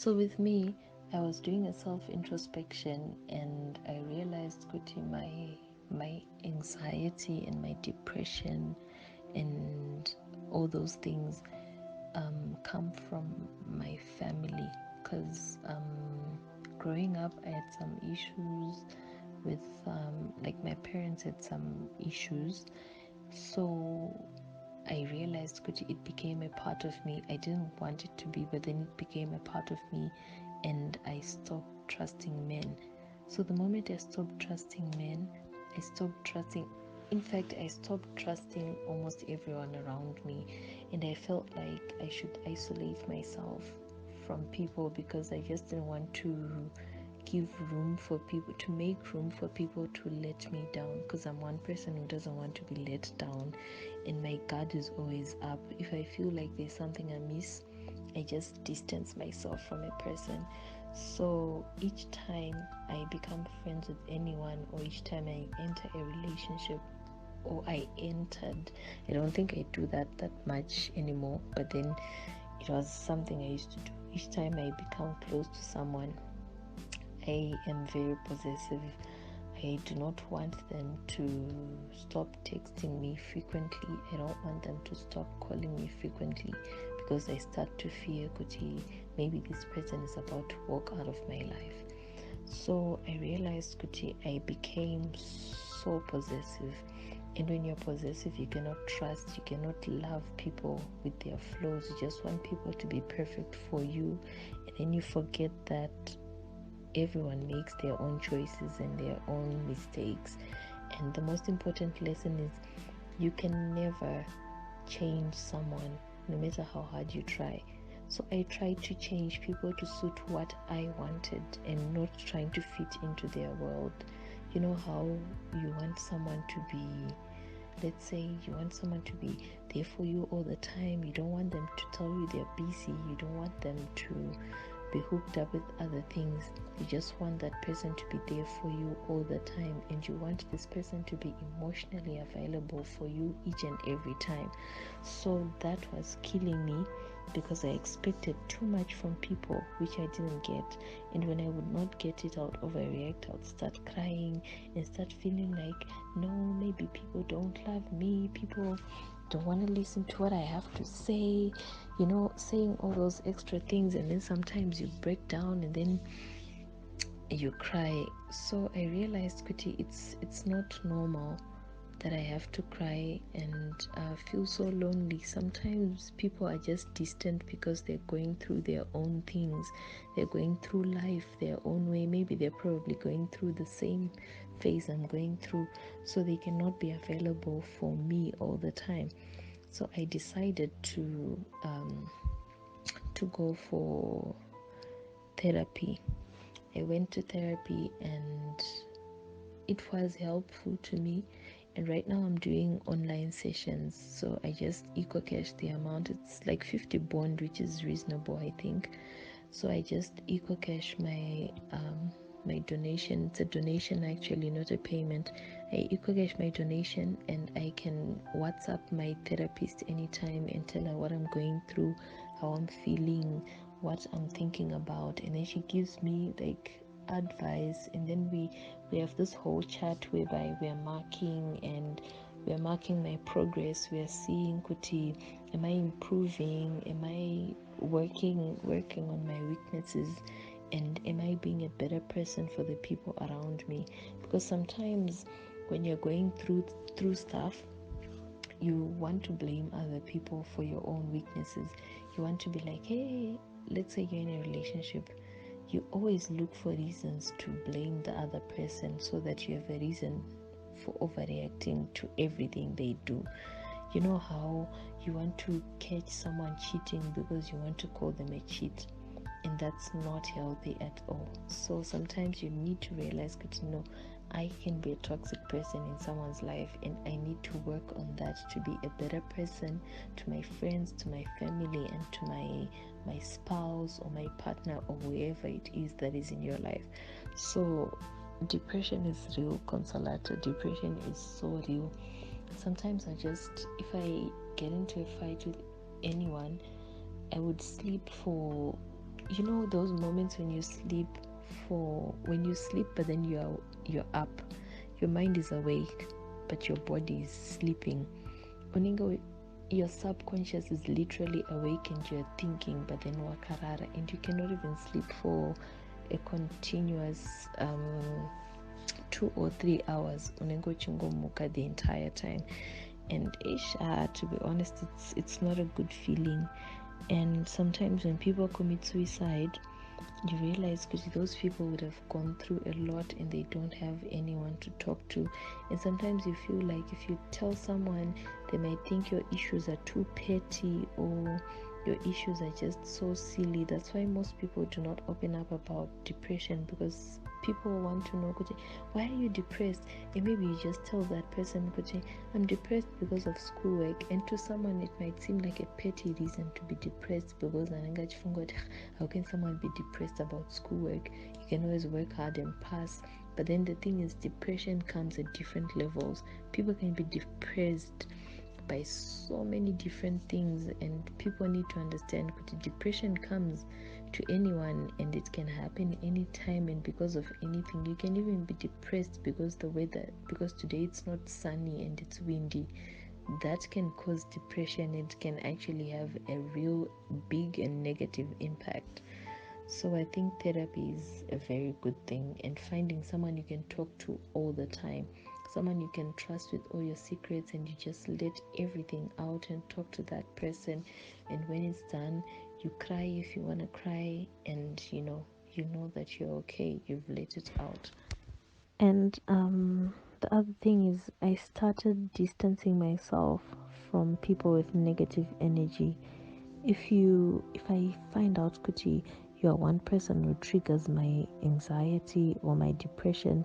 So with me, I was doing a self introspection, and I realized Kuti, my anxiety and my depression and all those things come from my family, because growing up I had some issues with like my parents had some issues. So I realized it became a part of me. I didn't want it to be, but then it became a part of me, and I stopped trusting men. So the moment I stopped trusting men, I stopped trusting. In fact, I stopped trusting almost everyone around me, and I felt like I should isolate myself from people because I just didn't want to give room for people, to make room for people to let me down, because I'm one person who doesn't want to be let down, and my guard is always up. If I feel like there's something amiss, I just distance myself from a person. So each time I become friends with anyone, or each time I enter a relationship, or I entered, I don't think I do that much anymore, but then it was something I used to do. Each time I become close to someone, I am very possessive. I do not want them to stop texting me frequently. I don't want them to stop calling me frequently, because I start to fear, Kuti, maybe this person is about to walk out of my life. So I realized, Kuti, I became so possessive. And when you're possessive, you cannot trust, you cannot love people with their flaws. You just want people to be perfect for you. And then you forget that everyone makes their own choices and their own mistakes. And the most important lesson is you can never change someone, no matter how hard you try. So I tried to change people to suit what I wanted, and not trying to fit into their world. You know how you want someone to be, let's say you want someone to be there for you all the time. You don't want them to tell you they're busy. You don't want them to be hooked up with other things. You just want that person to be there for you all the time, and you want this person to be emotionally available for you each and every time. So that was killing me, because I expected too much from people, which I didn't get. And when I would not get it, I would overreact. I would start crying and start feeling like, no, maybe people don't love me, people don't want to listen to what I have to say, saying all those extra things. And then sometimes you break down, and then you cry. So I realized, Kuti, it's not normal that I have to cry and feel so lonely. Sometimes people are just distant because they're going through their own things. They're going through life their own way. Maybe they're probably going through the same phase I'm going through, so they cannot be available for me all the time. So I decided to go for therapy. I went to therapy, and it was helpful to me. And right now I'm doing online sessions, so I just eco cash the amount. It's like 50 bond, which is reasonable, I think. So I just eco cash my donation. It's a donation, actually, not a payment. I eco cash my donation, and I can WhatsApp my therapist anytime and tell her what I'm going through, how I'm feeling, what I'm thinking about, and then she gives me like advice. And then we have this whole chat whereby we're marking my progress. We are seeing, Kuti, am I improving? Am I working on my weaknesses? And am I being a better person for the people around me? Because sometimes when you're going through stuff, you want to blame other people for your own weaknesses. You want to be like, hey, let's say you're in a relationship, you always look for reasons to blame the other person, so that you have a reason for overreacting to everything they do. You know how you want to catch someone cheating because you want to call them a cheat, and that's not healthy at all. So sometimes you need to realize that, I can be a toxic person in someone's life, and I need to work on that to be a better person to my friends, to my family, and to my spouse or my partner, or whoever it is that is in your life. So depression is real, Consolata. Depression is so real. Sometimes if I get into a fight with anyone, I would sleep for those moments when you sleep but then you're up, your mind is awake but your body is sleeping. Oningo, your subconscious is literally awake and you're thinking, but then wakarara, and you cannot even sleep for a continuous 2 or 3 hours. Unengo chingo muka the entire time, and to be honest, it's not a good feeling. And sometimes when people commit suicide, you realize because those people would have gone through a lot and they don't have anyone to talk to. And sometimes you feel like if you tell someone, they might think your issues are too petty or your issues are just so silly. That's why most people do not open up about depression, because people want to know, why are you depressed? And maybe you just tell that person, I'm depressed because of schoolwork. And to someone it might seem like a petty reason to be depressed, because how can someone be depressed about schoolwork? You can always work hard and pass. But then the thing is, depression comes at different levels. People can be depressed by so many different things, and people need to understand that depression comes to anyone and it can happen anytime and because of anything. You can even be depressed because because today it's not sunny and it's windy. That can cause depression. It can actually have a real big and negative impact. So I think therapy is a very good thing, and finding someone you can talk to all the time, someone you can trust with all your secrets, and you just let everything out and talk to that person. And when it's done, you cry if you want to cry, and you know that you're okay, you've let it out. And the other thing is, I started distancing myself from people with negative energy. If I find out, Kuti, you are one person who triggers my anxiety or my depression,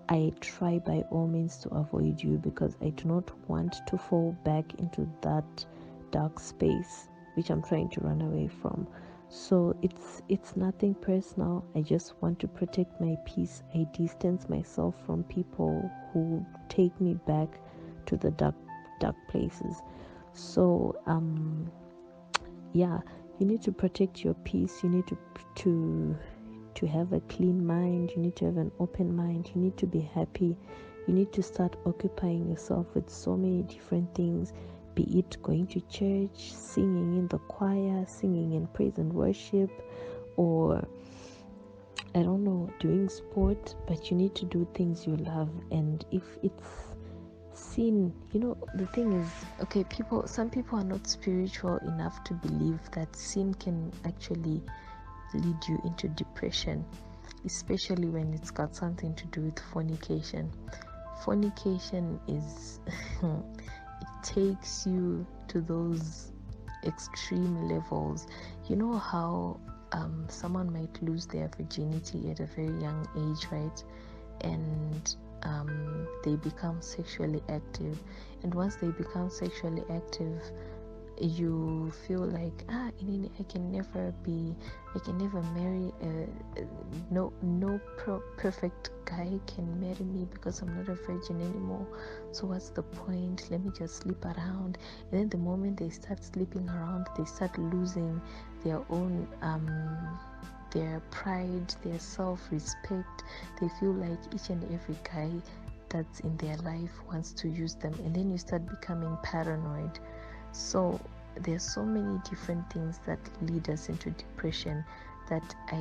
I try by all means to avoid you, because I do not want to fall back into that dark space which I'm trying to run away from. So it's nothing personal. I just want to protect my peace. I distance myself from people who take me back to the dark places. So yeah, you need to protect your peace. You need to have a clean mind. You need to have an open mind. You need to be happy. You need to start occupying yourself with so many different things, be it going to church, singing in the choir, singing in praise and worship, or I don't know, doing sport. But you need to do things you love. And if it's sin, the thing is, okay, some people are not spiritual enough to believe that sin can actually lead you into depression, especially when it's got something to do with fornication. Fornication is it takes you to those extreme levels. You know how someone might lose their virginity at a very young age, right? And they become sexually active, and once they become sexually active, you feel like I can never marry no perfect guy can marry me because I'm not a virgin anymore. So what's the point? Let me just sleep around. And then the moment they start sleeping around, they start losing their own their pride, their self-respect. They feel like each and every guy that's in their life wants to use them, and then you start becoming paranoid. So there's so many different things that lead us into depression that I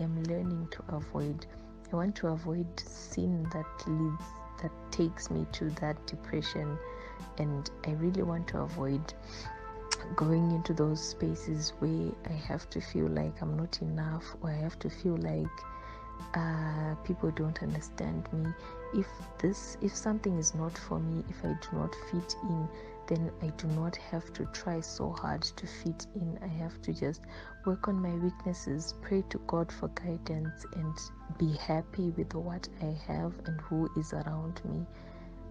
am learning to avoid. I want to avoid sin that takes me to that depression, and I really want to avoid going into those spaces where I have to feel like I'm not enough, or I have to feel like people don't understand me. If something is not for me, if I do not fit in, then I do not have to try so hard to fit in. I have to just work on my weaknesses, pray to God for guidance, and be happy with what I have and who is around me.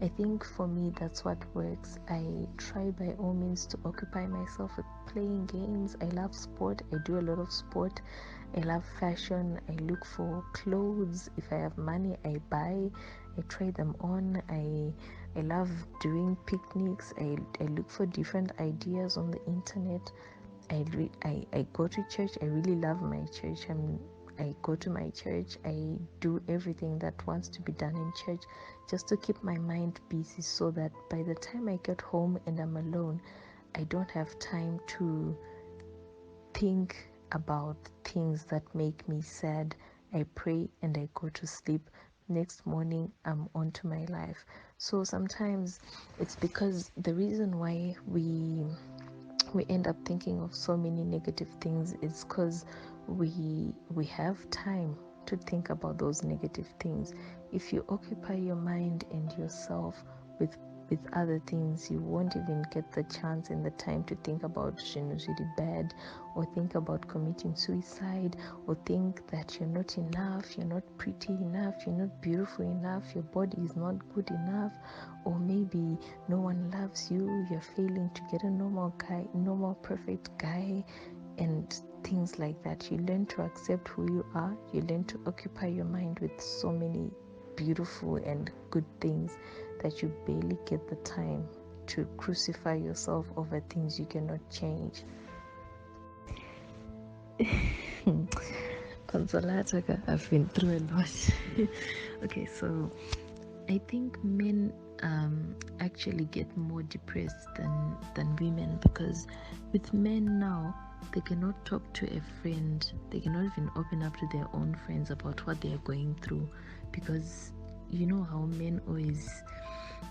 I think for me that's what works. I try by all means to occupy myself with playing games. I love sport. I do a lot of sport. I love fashion. I look for clothes. If I have money, I buy. I try them on. I love doing picnics. I look for different ideas on the internet. I go to church. I really love my church. I go to my church. I do everything that wants to be done in church just to keep my mind busy, so that by the time I get home and I'm alone, I don't have time to think about things that make me sad. I pray and I go to sleep. Next morning, I'm on to my life. So sometimes it's because the reason why we end up thinking of so many negative things is because we have time to think about those negative things. If you occupy your mind and yourself with other things, you won't even get the chance and the time to think about really bad, or think about committing suicide, or think that you're not enough, you're not pretty enough, you're not beautiful enough, your body is not good enough, or maybe no one loves you, you're failing to get a normal perfect guy, and things like that. You learn to accept who you are. You learn to occupy your mind with so many beautiful and good things that you barely get the time to crucify yourself over things you cannot change. Consolata, I've been through a lot. Okay, so I think men actually get more depressed than women, because with men now, they cannot talk to a friend, they cannot even open up to their own friends about what they are going through, because you know how men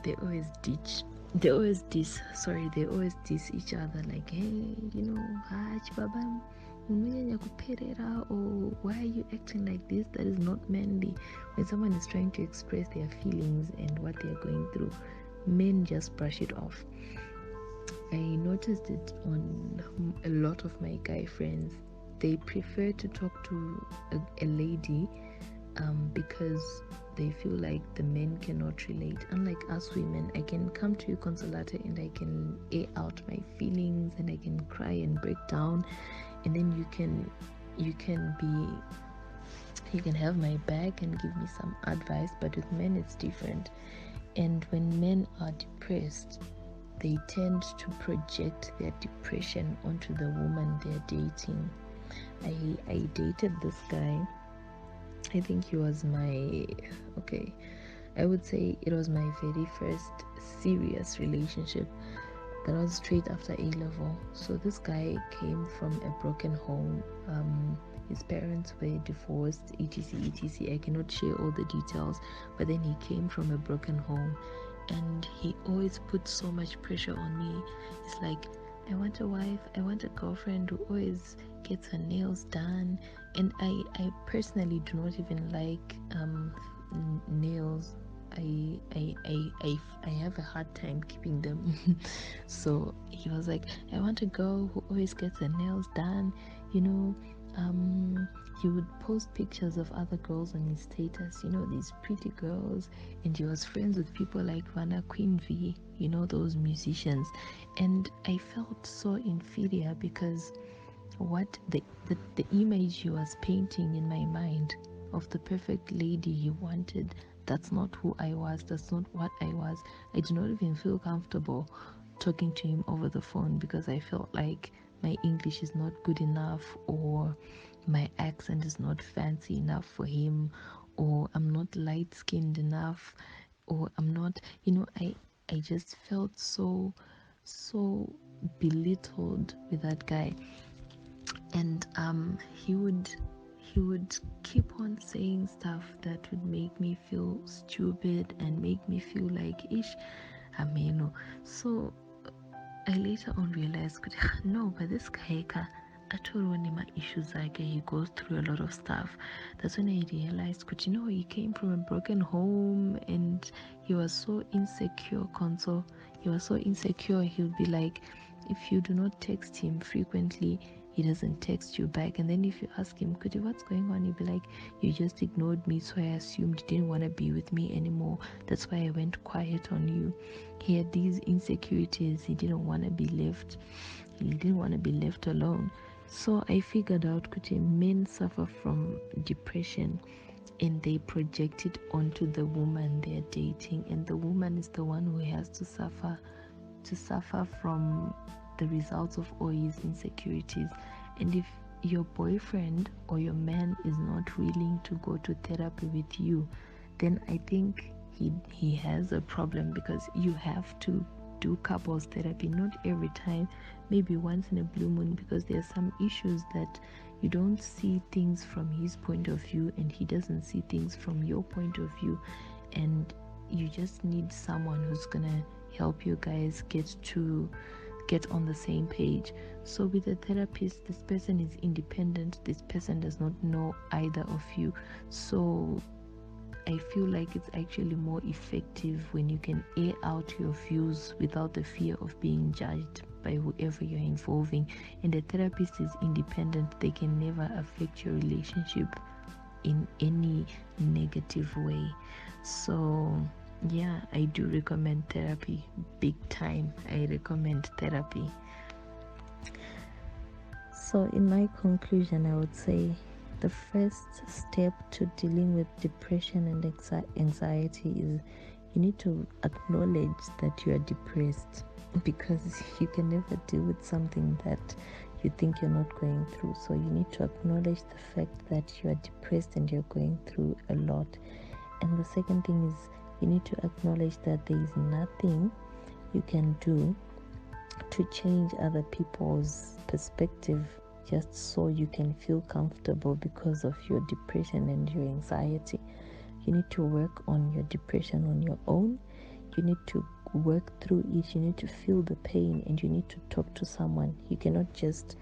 they always diss each other, like, hey, baba, or why are you acting like this? That is not manly. When someone is trying to express their feelings and what they are going through, men just brush it off. I noticed it on a lot of my guy friends. They prefer to talk to a lady because they feel like the men cannot relate. Unlike us women, I can come to you, Consolata, and I can air out my feelings, and I can cry and break down, and then you can have my back and give me some advice. But with men it's different. And when men are depressed, they tend to project their depression onto the woman they're dating. I dated this guy. I think he was I would say it was my very first serious relationship. That was straight after A level. So this guy came from a broken home. His parents were divorced, etc. I cannot share all the details, but then he came from a broken home, and he always put so much pressure on me. It's like, I want a wife, I want a girlfriend who always gets her nails done. And I personally do not even like nails. I have a hard time keeping them. So he was like, I want a girl who always gets her nails done, you know. He would post pictures of other girls on his status, these pretty girls, and he was friends with people like Vanna Queen V, those musicians. And I felt so inferior, because what the image he was painting in my mind of the perfect lady he wanted, that's not who I was, that's not what I was. I did not even feel comfortable talking to him over the phone, because I felt like my English is not good enough, or my accent is not fancy enough for him, or I'm not light skinned enough, or I'm not, I just felt so belittled with that guy. And he would keep on saying stuff that would make me feel stupid and make me feel like ish ameno. So I later on realized, no, but this guy actually my issues, like he goes through a lot of stuff. That's when I realized, he came from a broken home, and he was so insecure. He was so insecure. He would be like, if you do not text him frequently, he doesn't text you back. And then if you ask him, what's going on, he'd be like, you just ignored me, so I assumed you didn't want to be with me anymore. That's why I went quiet on you. He had these insecurities. He didn't want to be left. He didn't want to be left alone. So I figured out men suffer from depression, and they project it onto the woman they're dating, and the woman is the one who has to suffer from the results of all his insecurities. And if your boyfriend or your man is not willing to go to therapy with you, then I think he has a problem, because you have to do couples therapy, not every time, maybe once in a blue moon, because there are some issues that you don't see things from his point of view and he doesn't see things from your point of view, and you just need someone who's gonna help you guys get on the same page. So with a therapist, this person is independent, this person does not know either of you, so I feel like it's actually more effective when you can air out your views without the fear of being judged by whoever you're involving. And the therapist is independent, they can never affect your relationship in any negative way. So yeah, I do recommend therapy, big time. I recommend therapy. So in my conclusion, I would say the first step to dealing with depression and anxiety is you need to acknowledge that you are depressed, because you can never deal with something that you think you're not going through. So you need to acknowledge the fact that you are depressed and you're going through a lot. And the second thing is you need to acknowledge that there is nothing you can do to change other people's perspective just so you can feel comfortable because of your depression and your anxiety. You need to work on your depression on your own. You need to work through it. You need to feel the pain, and you need to talk to someone. You cannot just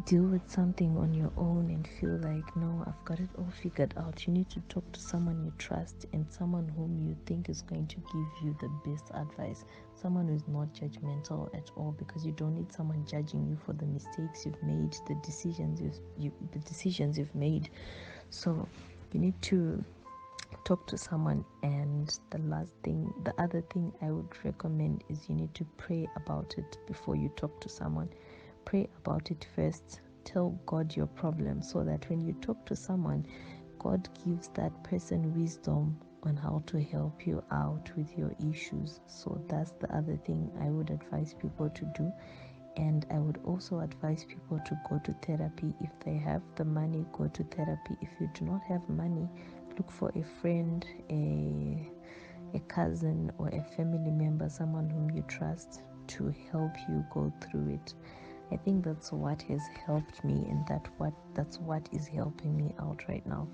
deal with something on your own and feel like, no, I've got it all figured out. You need to talk to someone you trust, and someone whom you think is going to give you the best advice, someone who's not judgmental at all, because you don't need someone judging you for the mistakes you've made, the decisions you've made. So you need to talk to someone. And the other thing I would recommend is you need to pray about it before you talk to someone. Pray about it first. Tell God your problem, so that when you talk to someone, God gives that person wisdom on how to help you out with your issues. So that's the other thing I would advise people to do. And I would also advise people to go to therapy. If they have the money, go to therapy. If you do not have money, look for a friend, a cousin, or a family member, someone whom you trust, to help you go through it. I think that's what has helped me, and that's what is helping me out right now.